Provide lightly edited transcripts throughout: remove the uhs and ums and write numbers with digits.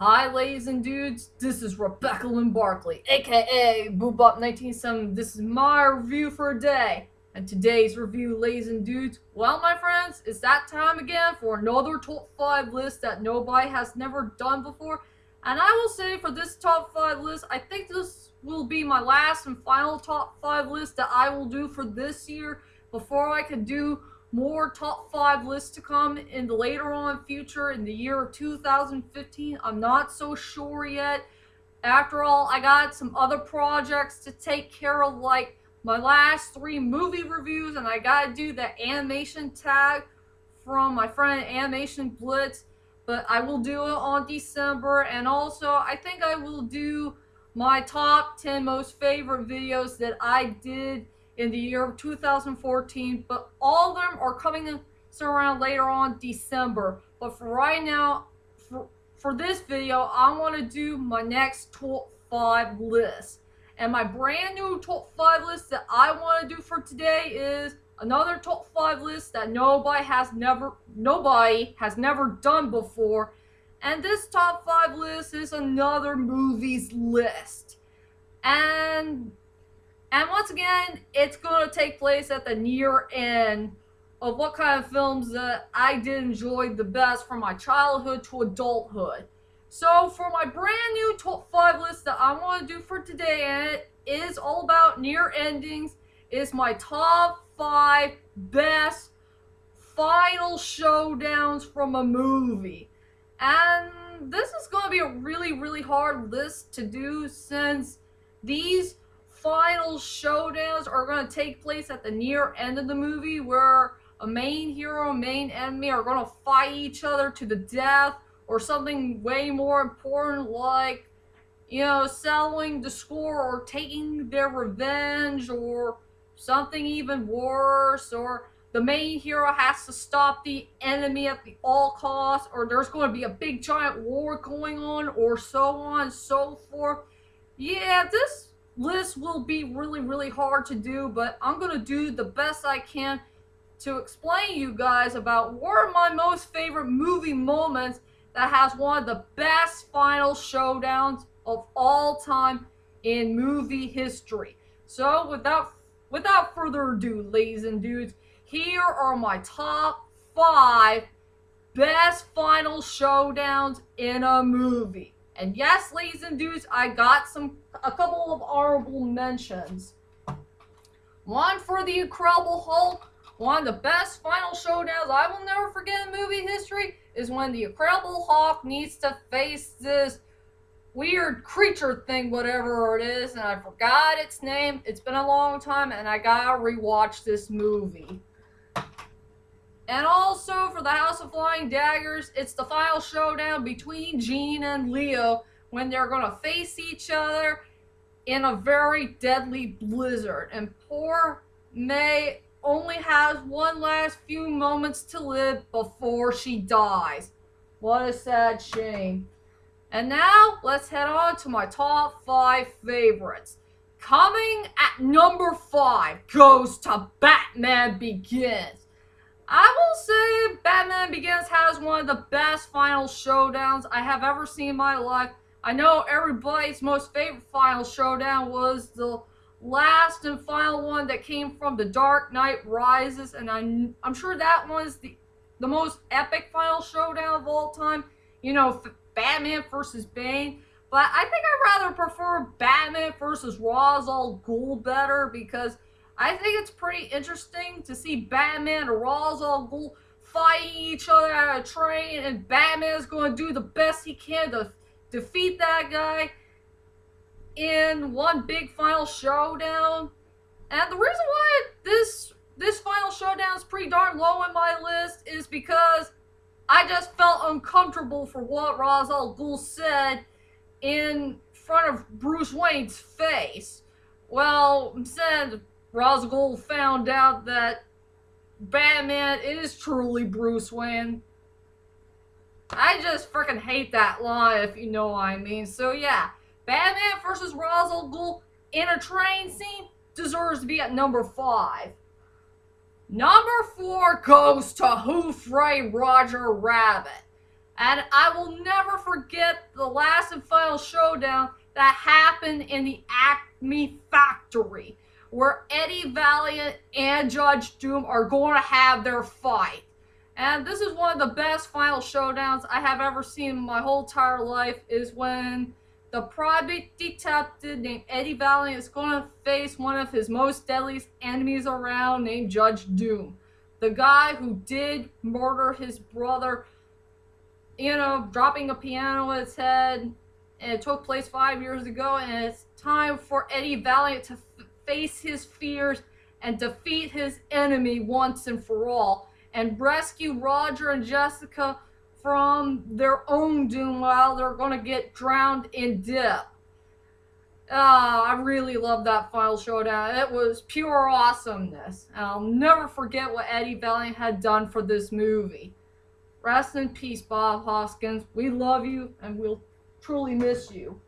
Hi, ladies and dudes. This is Rebecca Lynn Barkley, aka Boobop1970. This is my review for a day. And today's review, ladies and dudes, well, my friends, it's that time again for another top 5 list that nobody has never done before. And I will say for this top 5 list, I think this will be my last and final top 5 list that I will do for this year before I can do more top 5 lists to come in the later on future in the year of 2015. I'm not so sure yet. After all, I got some other projects to take care of, like my last 3 movie reviews, and I gotta do the animation tag from my friend Animation Blitz, but I will do it on December. And also I think I will do my top 10 most favorite videos that I did in the year of 2014, but all of them are coming around later on December. But for right now, for this video, I want to do my next top 5 list. And my brand new top 5 list that I want to do for today is another top 5 list that nobody has never done before. And this top 5 list is another movies list. And once again, it's going to take place at the near end of what kind of films that I did enjoy the best from my childhood to adulthood. So for my brand new top 5 list that I want to do for today, and it is all about near endings, is my top 5 best final showdowns from a movie. And this is going to be a really hard list to do, since these final showdowns are going to take place at the near end of the movie, where a main hero and main enemy are going to fight each other to the death, or something way more important like, settling the score or taking their revenge, or something even worse, or the main hero has to stop the enemy at all costs, or there's going to be a big giant war going on, or so on and so forth. Yeah, this list will be really hard to do, but I'm gonna do the best I can to explain you guys about what are my most favorite movie moments that has one of the best final showdowns of all time in movie history. So without further ado, ladies and dudes, here are my top 5 best final showdowns in a movie. And yes, ladies and dudes, I got a couple of honorable mentions. One for the Incredible Hulk. One of the best final showdowns I will never forget in movie history is when the Incredible Hulk needs to face this weird creature thing, whatever it is, and I forgot its name. It's been a long time, and I gotta rewatch this movie. And also for the House of Flying Daggers, it's the final showdown between Jean and Leo when they're gonna face each other in a very deadly blizzard. And poor May only has one last few moments to live before she dies. What a sad shame. And now, let's head on to my top 5 favorites. Coming at number 5 goes to Batman Begins. I will say Batman Begins has one of the best final showdowns I have ever seen in my life. I know everybody's most favorite final showdown was the last and final one that came from The Dark Knight Rises, and I'm sure that one's the most epic final showdown of all time. Batman versus Bane. But I think I'd rather prefer Batman versus Ra's al Ghul better, because I think it's pretty interesting to see Batman and Ra's al Ghul fighting each other at a train, and Batman's going to do the best he can to defeat that guy in one big final showdown. And the reason why this final showdown is pretty darn low in my list is because I just felt uncomfortable for what Ra's al Ghul said in front of Bruce Wayne's face. Well, instead, Ra's al Ghul found out that Batman is truly Bruce Wayne. I just freaking hate that line, if you know what I mean. So yeah, Batman versus Ra's al Ghul in a train scene deserves to be at number 5. Number 4 goes to Who Framed Roger Rabbit. And I will never forget the last and final showdown that happened in the Acme factory, where Eddie Valiant and Judge Doom are going to have their fight. And this is one of the best final showdowns I have ever seen in my whole entire life, is when the private detective named Eddie Valiant is going to face one of his most deadliest enemies around named Judge Doom. The guy who did murder his brother, dropping a piano at his head, and it took place 5 years ago, and it's time for Eddie Valiant to face his fears and defeat his enemy once and for all, and rescue Roger and Jessica from their own doom while they're going to get drowned in dip. I really love that final showdown. It was pure awesomeness. And I'll never forget what Eddie Valiant had done for this movie. Rest in peace, Bob Hoskins. We love you, and we'll truly miss you.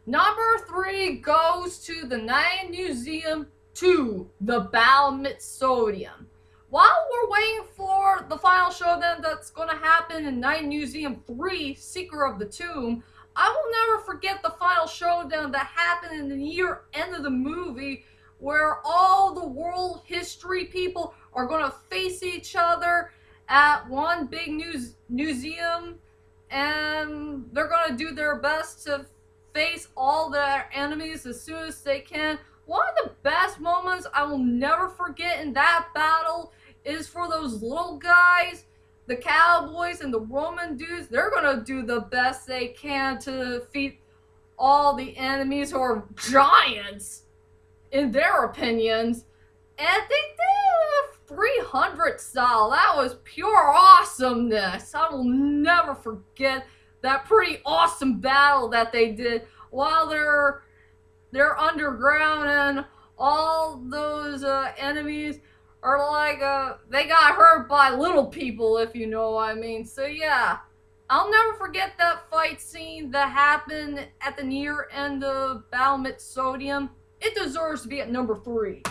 Number 3 goes to the Night Museum 2, The Balmitsodium. While we're waiting for the final showdown that's going to happen in Night Museum 3, Seeker of the Tomb, I will never forget the final showdown that happened in the near end of the movie, where all the world history people are going to face each other at one big museum, and they're going to do their best to face all their enemies as soon as they can. One of the best moments I will never forget in that battle is for those little guys, the cowboys and the Roman dudes. They're going to do the best they can to defeat all the enemies who are giants, in their opinions. And they did a 300 style. That was pure awesomeness. I will never forget that pretty awesome battle that they did while they're underground, and all those enemies are like, they got hurt by little people, if you know what I mean. So yeah, I'll never forget that fight scene that happened at the near end of Balmitsodium. It deserves to be at number 3.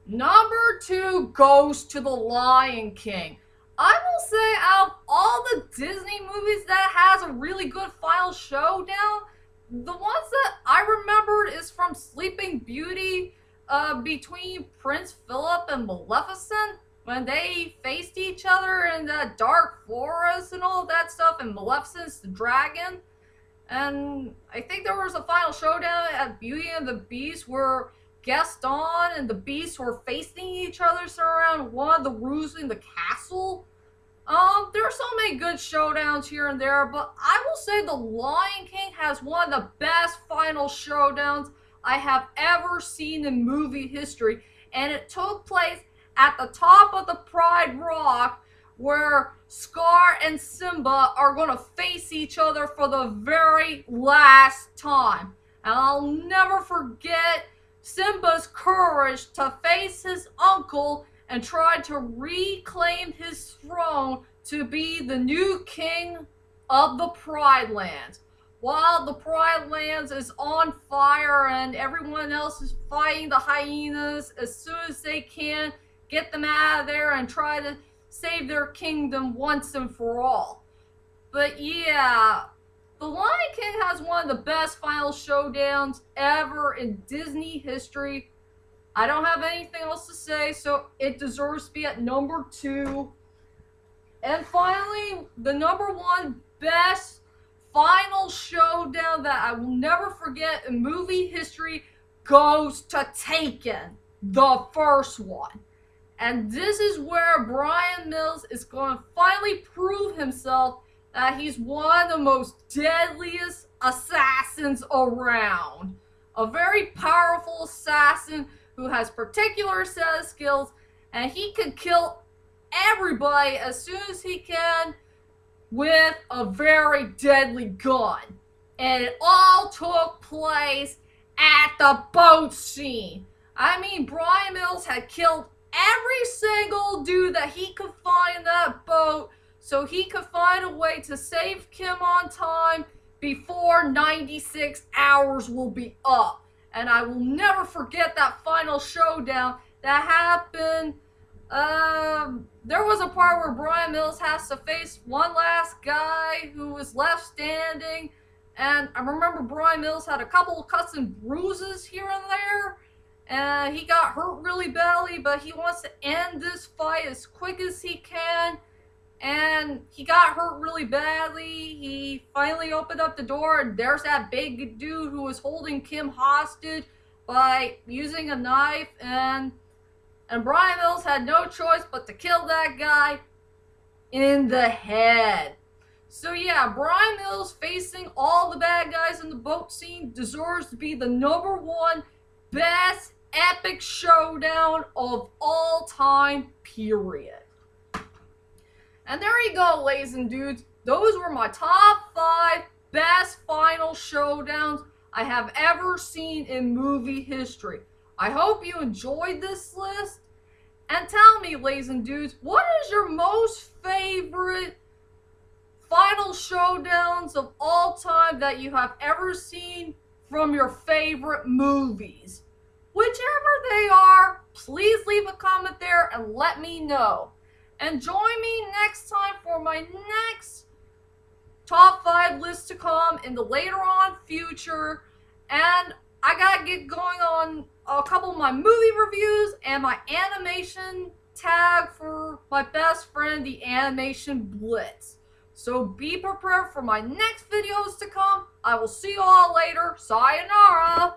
Number 2 goes to The Lion King. I will say, out of all the Disney movies that has a really good final showdown, the ones that I remembered is from Sleeping Beauty, between Prince Philip and Maleficent, when they faced each other in that dark forest and all that stuff, and Maleficent's the dragon. And I think there was a final showdown at Beauty and the Beast where Gaston and the Beast were facing each other around one of the rooms in the castle. There are so many good showdowns here and there, but I will say The Lion King has one of the best final showdowns I have ever seen in movie history, and it took place at the top of the Pride Rock, where Scar and Simba are going to face each other for the very last time. And I'll never forget Simba's courage to face his uncle and try to reclaim his throne to be the new king of the Pride Lands. While the Pride Lands is on fire and everyone else is fighting the hyenas as soon as they can, get them out of there and try to save their kingdom once and for all. But yeah, The Lion King has one of the best final showdowns ever in Disney history. I don't have anything else to say, so it deserves to be at number 2. And finally, the number 1 best final showdown that I will never forget in movie history goes to Taken, the first one. And this is where Brian Mills is going to finally prove himself that he's one of the most deadliest assassins around. A very powerful assassin who has particular set of skills, and he can kill everybody as soon as he can with a very deadly gun. And it all took place at the boat scene. I mean, Brian Mills had killed every single dude that he could find in that boat so he could find a way to save Kim on time before 96 hours will be up. And I will never forget that final showdown that happened there was a part where Brian Mills has to face one last guy who was left standing, and I remember Brian Mills had a couple of cuts and bruises here and there, and he got hurt really badly, but he wants to end this fight as quick as he can, and he got hurt really badly. He finally opened up the door, and there's that big dude who was holding Kim hostage by using a knife, and Brian Mills had no choice but to kill that guy in the head. So yeah, Brian Mills facing all the bad guys in the boat scene deserves to be the #1 best epic showdown of all time, period. And there you go, ladies and dudes. Those were my top 5 best final showdowns I have ever seen in movie history. I hope you enjoyed this list. And tell me, ladies and dudes, what is your most favorite final showdowns of all time that you have ever seen from your favorite movies? Whichever they are, please leave a comment there and let me know. And join me next time for my next top 5 list to come in the later on future. And I gotta get going on a couple of my movie reviews and my animation tag for my best friend, the Animation Blitz. So be prepared for my next videos to come. I will see you all later. Sayonara!